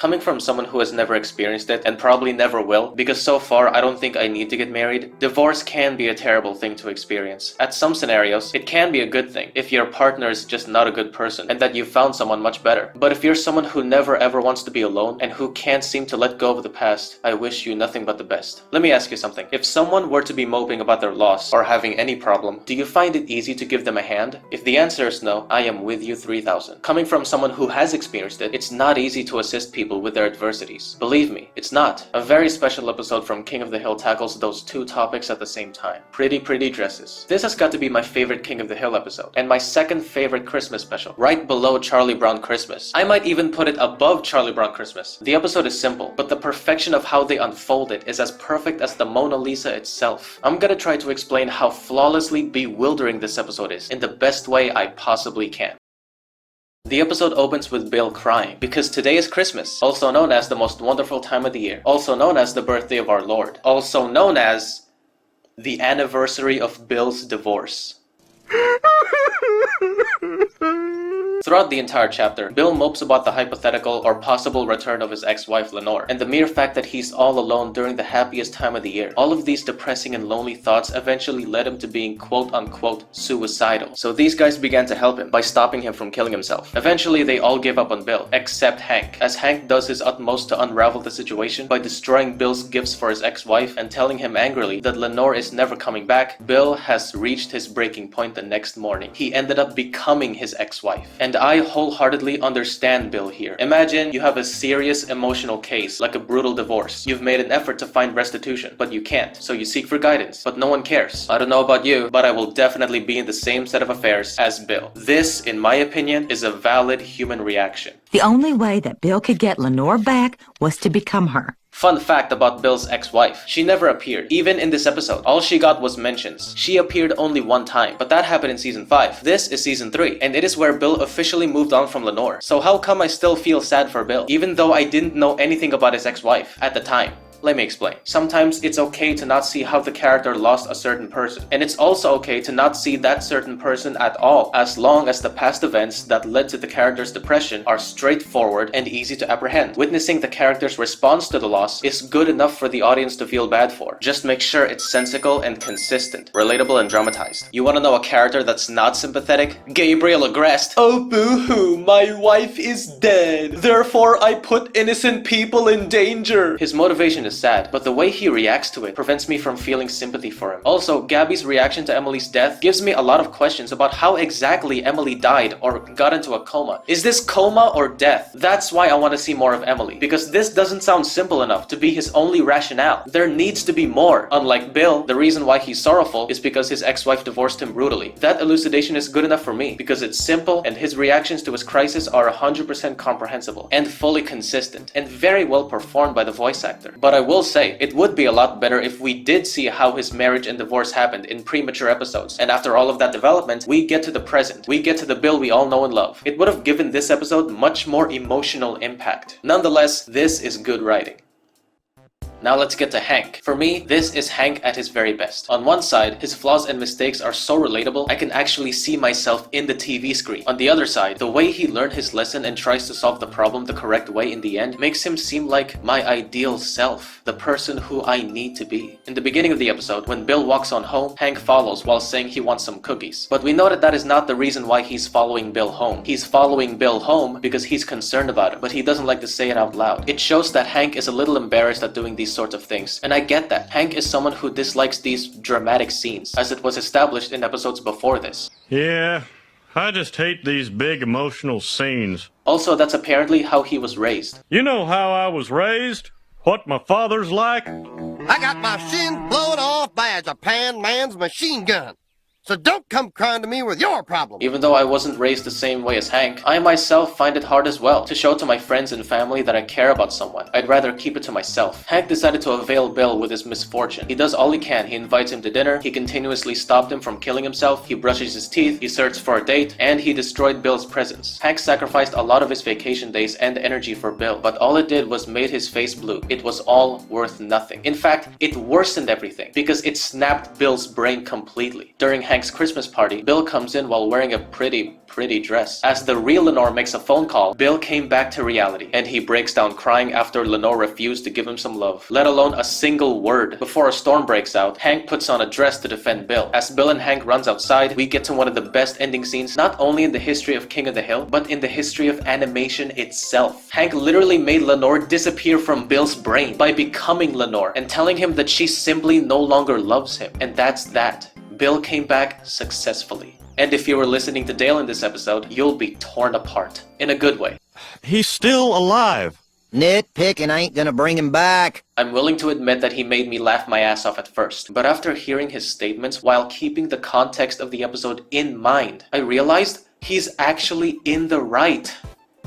Coming from someone who has never experienced it and probably never will, because so far I don't think I need to get married, divorce can be a terrible thing to experience. At some scenarios, it can be a good thing if your partner is just not a good person and that you found someone much better. But if you're someone who never ever wants to be alone and who can't seem to let go of the past, I wish you nothing but the best. Let me ask you something. If someone were to be moping about their loss or having any problem, do you find it easy to give them a hand? If the answer is no, I am with you 3000. Coming from someone who has experienced it, it's not easy to assist people with their adversities. Believe me, it's not. A very special episode from King of the Hill tackles those two topics at the same time. Pretty dresses. This has got to be my favorite King of the Hill episode, and my second favorite Christmas special, right below Charlie Brown Christmas. I might even put it above Charlie Brown Christmas. The episode is simple, but the perfection of how they unfold it is as perfect as the Mona Lisa itself. I'm gonna try to explain how flawlessly bewildering this episode is in the best way I possibly can. The episode opens with Bill crying because today is Christmas, also known as the most wonderful time of the year, also known as the birthday of our Lord, also known as the anniversary of Bill's divorce. Throughout the entire chapter, Bill mopes about the hypothetical or possible return of his ex-wife Lenore, and the mere fact that he's all alone during the happiest time of the year. All of these depressing and lonely thoughts eventually led him to being quote-unquote suicidal. So these guys began to help him by stopping him from killing himself. Eventually, they all give up on Bill, except Hank, as Hank does his utmost to unravel the situation by destroying Bill's gifts for his ex-wife and telling him angrily that Lenore is never coming back. Bill has reached his breaking point the next morning. He ended up becoming his ex-wife. And I wholeheartedly understand Bill here. Imagine you have a serious emotional case, like a brutal divorce. You've made an effort to find restitution, but you can't, so you seek for guidance, but no one cares. I don't know about you, but I will definitely be in the same set of affairs as Bill. This, in my opinion, is a valid human reaction. The only way that Bill could get Lenore back was to become her. Fun fact about Bill's ex-wife, she never appeared. Even in this episode, all she got was mentions. She appeared only one time, but that happened in season 5. This is season 3, and it is where Bill officially moved on from Lenore. So how come I still feel sad for Bill, even though I didn't know anything about his ex-wife at the time? Let me explain. Sometimes it's okay to not see how the character lost a certain person, and it's also okay to not see that certain person at all, as long as the past events that led to the character's depression are straightforward and easy to apprehend. Witnessing the character's response to the loss is good enough for the audience to feel bad for. Just make sure it's sensical and consistent, relatable and dramatized. You wanna know a character that's not sympathetic? Gabriel Agreste. Oh boo-hoo, my wife is dead. Therefore I put innocent people in danger. His motivation is sad, but the way he reacts to it prevents me from feeling sympathy for him. Also, Gabby's reaction to Emily's death gives me a lot of questions about how exactly Emily died or got into a coma. Is this coma or death? That's why I want to see more of Emily, because this doesn't sound simple enough to be his only rationale. There needs to be more. Unlike Bill, the reason why he's sorrowful is because his ex-wife divorced him brutally. That elucidation is good enough for me because it's simple and his reactions to his crisis are 100% comprehensible and fully consistent and very well performed by the voice actor. But I will say, it would be a lot better if we did see how his marriage and divorce happened in premature episodes, and after all of that development, we get to the present. We get to the Bill we all know and love. It would have given this episode much more emotional impact. Nonetheless, this is good writing. Now let's get to Hank. For me, this is Hank at his very best. On one side, his flaws and mistakes are so relatable, I can actually see myself in the TV screen. On the other side, the way he learned his lesson and tries to solve the problem the correct way in the end makes him seem like my ideal self, the person who I need to be. In the beginning of the episode, when Bill walks on home, Hank follows while saying he wants some cookies. But we know that that is not the reason why he's following Bill home. He's following Bill home because he's concerned about him, but he doesn't like to say it out loud. It shows that Hank is a little embarrassed at doing these sorts of things, and I get that. Hank is someone who dislikes these dramatic scenes, as it was established in episodes before this. Yeah, I just hate these big emotional scenes. Also, that's apparently how he was raised. You know how I was raised? What my father's like? I got my shin blown off by a Japan man's machine gun. So don't come crying to me with your problem. Even though I wasn't raised the same way as Hank, I myself find it hard as well to show to my friends and family that I care about someone. I'd rather keep it to myself. Hank decided to avail Bill with his misfortune. He does all he can. He invites him to dinner, he continuously stopped him from killing himself, he brushes his teeth, he searches for a date, and he destroyed Bill's presents. Hank sacrificed a lot of his vacation days and energy for Bill, but all it did was made his face blue. It was all worth nothing. In fact, it worsened everything because it snapped Bill's brain completely. During Hank's Christmas party, Bill comes in while wearing a pretty dress. As the real Lenore makes a phone call, Bill came back to reality, and he breaks down crying after Lenore refused to give him some love, let alone a single word. Before a storm breaks out, Hank puts on a dress to defend Bill. As Bill and Hank runs outside, we get to one of the best ending scenes, not only in the history of King of the Hill, but in the history of animation itself. Hank literally made Lenore disappear from Bill's brain by becoming Lenore and telling him that she simply no longer loves him. And that's that. Bill came back successfully. And if you were listening to Dale in this episode, you'll be torn apart. In a good way. He's still alive. Nitpicking ain't gonna bring him back. I'm willing to admit that he made me laugh my ass off at first, but after hearing his statements while keeping the context of the episode in mind, I realized he's actually in the right.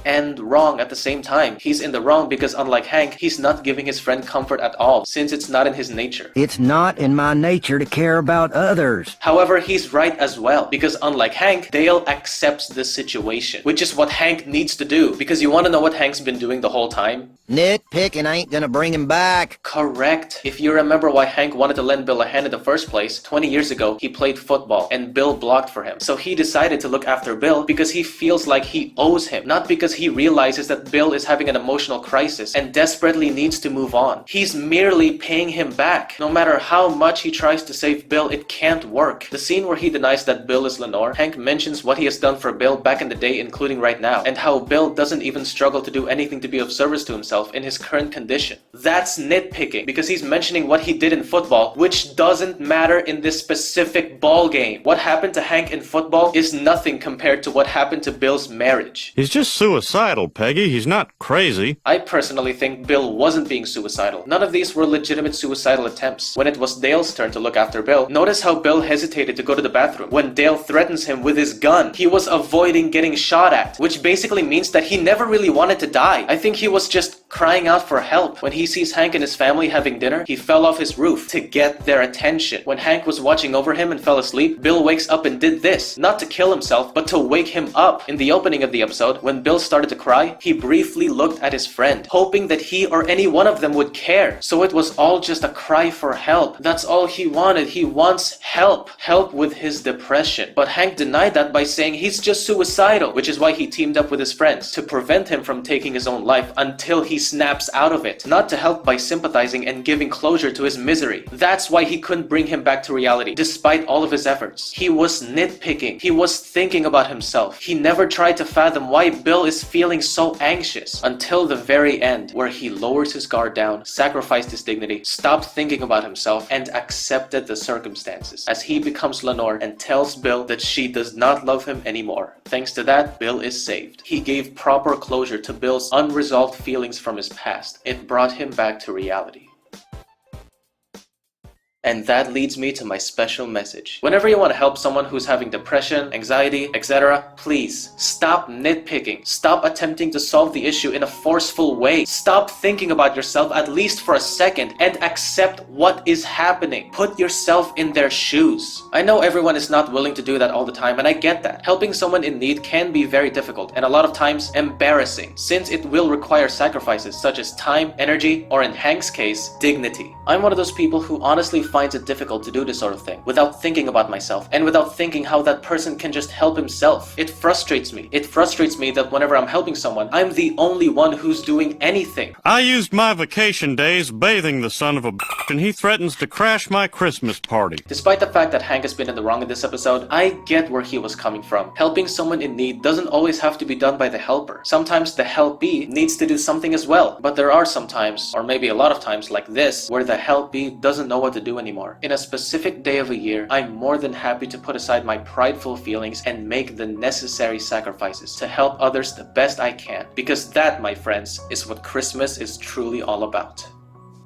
And wrong at the same time. He's in the wrong because unlike Hank, he's not giving his friend comfort at all, since it's not in his nature. It's not in my nature to care about others. However, he's right as well, because unlike Hank, Dale accepts the situation, which is what Hank needs to do, because you want to know what Hank's been doing the whole time? Nitpicking ain't gonna bring him back. Correct. If you remember why Hank wanted to lend Bill a hand in the first place, 20 years ago, he played football, and Bill blocked for him. So he decided to look after Bill because he feels like he owes him, not because he realizes that Bill is having an emotional crisis and desperately needs to move on. He's merely paying him back. No matter how much he tries to save Bill, it can't work. The scene where he denies that Bill is Lenore, Hank mentions what he has done for Bill back in the day, including right now, and how Bill doesn't even struggle to do anything to be of service to himself in his current condition. That's nitpicking, because he's mentioning what he did in football, which doesn't matter in this specific ball game. What happened to Hank in football is nothing compared to what happened to Bill's marriage. He's just suicidal, Peggy. He's not crazy. I personally think Bill wasn't being suicidal. None of these were legitimate suicidal attempts. When it was Dale's turn to look after Bill, notice how Bill hesitated to go to the bathroom. When Dale threatens him with his gun, he was avoiding getting shot at, which basically means that he never really wanted to die. I think he was just crying out for help. When he sees Hank and his family having dinner, he fell off his roof to get their attention. When Hank was watching over him and fell asleep, Bill wakes up and did this, not to kill himself, but to wake him up. In the opening of the episode, when Bill started to cry, he briefly looked at his friend, hoping that he or any one of them would care. So it was all just a cry for help. That's all he wanted. He wants help. Help with his depression. But Hank denied that by saying he's just suicidal, which is why he teamed up with his friends to prevent him from taking his own life until he snaps out of it, not to help by sympathizing and giving closure to his misery. That's why he couldn't bring him back to reality, despite all of his efforts. He was nitpicking. He was thinking about himself. He never tried to fathom why Bill is feeling so anxious until the very end, where he lowers his guard down, sacrificed his dignity, stopped thinking about himself, and accepted the circumstances as he becomes Lenore and tells Bill that she does not love him anymore. Thanks to that, Bill is saved. He gave proper closure to Bill's unresolved feelings from his past. It brought him back to reality. And that leads me to my special message. Whenever you want to help someone who's having depression, anxiety, etc., please stop nitpicking. Stop attempting to solve the issue in a forceful way. Stop thinking about yourself at least for a second and accept what is happening. Put yourself in their shoes. I know everyone is not willing to do that all the time, and I get that. Helping someone in need can be very difficult and a lot of times embarrassing, since it will require sacrifices such as time, energy, or in Hank's case, dignity. I'm one of those people who honestly finds it difficult to do this sort of thing without thinking about myself and without thinking how that person can just help himself. It frustrates me. It frustrates me that whenever I'm helping someone, I'm the only one who's doing anything. I used my vacation days bathing the son of a bitch, and he threatens to crash my Christmas party. Despite the fact that Hank has been in the wrong in this episode, I get where he was coming from. Helping someone in need doesn't always have to be done by the helper. Sometimes the helpee needs to do something as well. But there are some times, or maybe a lot of times like this, where the helpee doesn't know what to do anymore. In a specific day of a year, I'm more than happy to put aside my prideful feelings and make the necessary sacrifices to help others the best I can. Because that, my friends, is what Christmas is truly all about.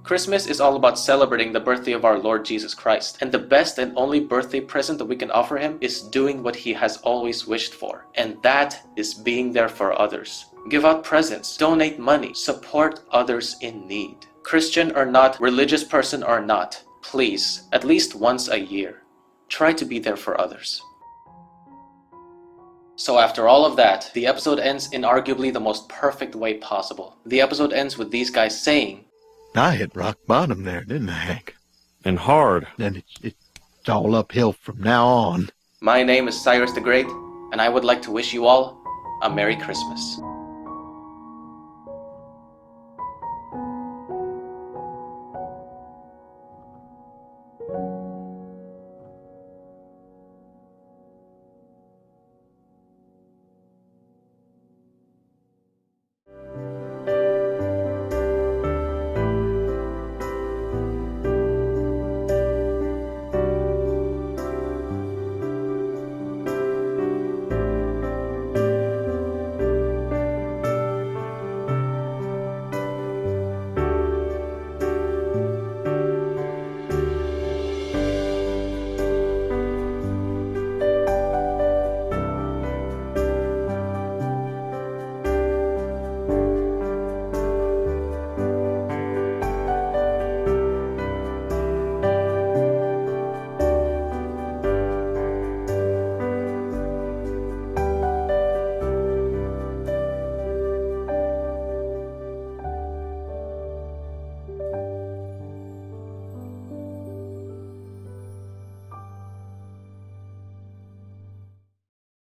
Christmas is all about celebrating the birthday of our Lord Jesus Christ, and the best and only birthday present that we can offer him is doing what he has always wished for, and that is being there for others. Give out presents, donate money, support others in need. Christian or not, religious person or not, please, at least once a year, try to be there for others. So after all of that, the episode ends in arguably the most perfect way possible. The episode ends with these guys saying, I hit rock bottom there, didn't I, Hank? And hard. And It's all uphill from now on. My name is Cyrus the Great, and I would like to wish you all a Merry Christmas.